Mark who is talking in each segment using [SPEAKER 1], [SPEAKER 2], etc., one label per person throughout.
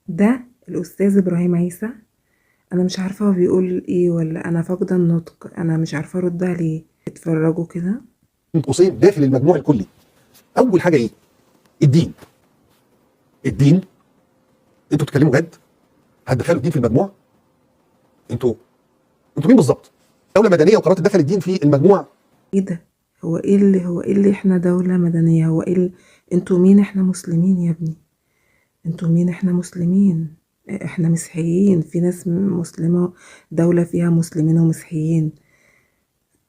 [SPEAKER 1] ده الأستاذ إبراهيم عيسى. أنا مش عارفة هو بيقول إيه، ولا أنا فاقدة النطق، أنا مش عارفة أرد عليه. اتفرجوا كده.
[SPEAKER 2] بين قوسين داخل المجموع الكلي. اول حاجه ايه؟ الدين. الدين، انتوا بتتكلموا جد؟ هتدخلوا الدين في المجموع؟ انتوا مين بالظبط؟ دوله مدنيه وقررت تدخل الدين في المجموع؟
[SPEAKER 1] إيه ده؟ هو إيه اللي إحنا دولة مدنية؟ هو إيه انتوا مين؟ إحنا مسلمين يا ابني. انتوا مين؟ إحنا مسلمين. إحنا مسيحيين، في ناس مسلمة، دولة فيها مسلمين ومسيحيين،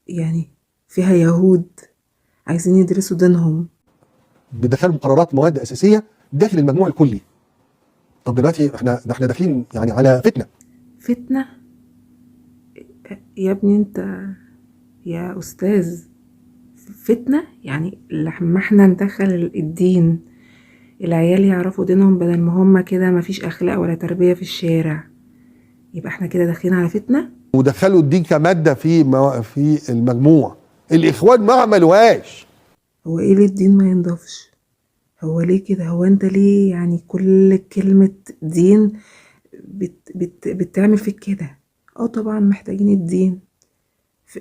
[SPEAKER 1] يعني فيها يهود عايزين يدرسوا دينهم.
[SPEAKER 2] بتدخلوا قرارات مواد اساسيه داخل المجموع الكلي. طب دلوقتي احنا داخلين يعني على فتنه.
[SPEAKER 1] فتنة؟ يا ابني انت، يا أستاذ، فتنة يعني لما احنا ندخل الدين، العيال يعرفوا دينهم بدل ما هما كده مفيش أخلاق ولا تربية في الشارع، يبقى احنا كده داخلين على فتنة.
[SPEAKER 2] ودخلوا الدين كماده في المجموع. الاخوان ما عملوهاش.
[SPEAKER 1] هو ايه اللي الدين ما ينضافش؟ هو ليه كده؟ هو انت ليه يعني كل كلمة دين بتعمل فيك كده؟ اه طبعا محتاجين الدين.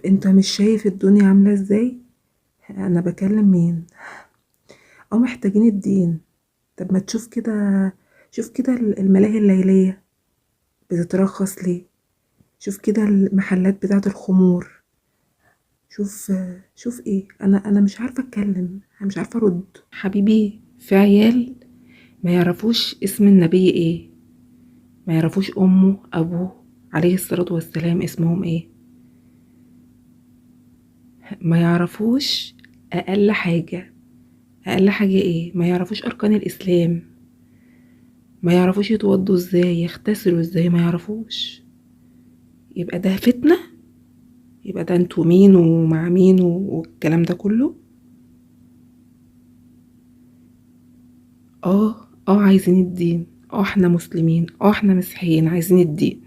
[SPEAKER 1] انت مش شايف الدنيا عاملة ازاي؟ انا بكلم مين؟ اه محتاجين الدين. طب ما تشوف كده، شوف كده الملاهي الليلية بتترخص ليه؟ شوف كده المحلات بتاعة الخمور. شوف ايه، انا مش عارفة اتكلم، انا مش عارفة ارد. حبيبي، في عيال ما يعرفوش اسم النبي ايه، ما يعرفوش امه ابوه عليه الصلاة والسلام اسمهم ايه، ما يعرفوش اقل حاجة. اقل حاجة ايه؟ ما يعرفوش اركان الاسلام، ما يعرفوش يتوضوا ازاي، يغتسلوا ازاي، ما يعرفوش. يبقى ده فتنة؟ يبقى ده انتوا مين ومع مين والكلام ده كله؟ اه عايزين الدين، احنا مسلمين، احنا مسيحيين، عايزين الدين.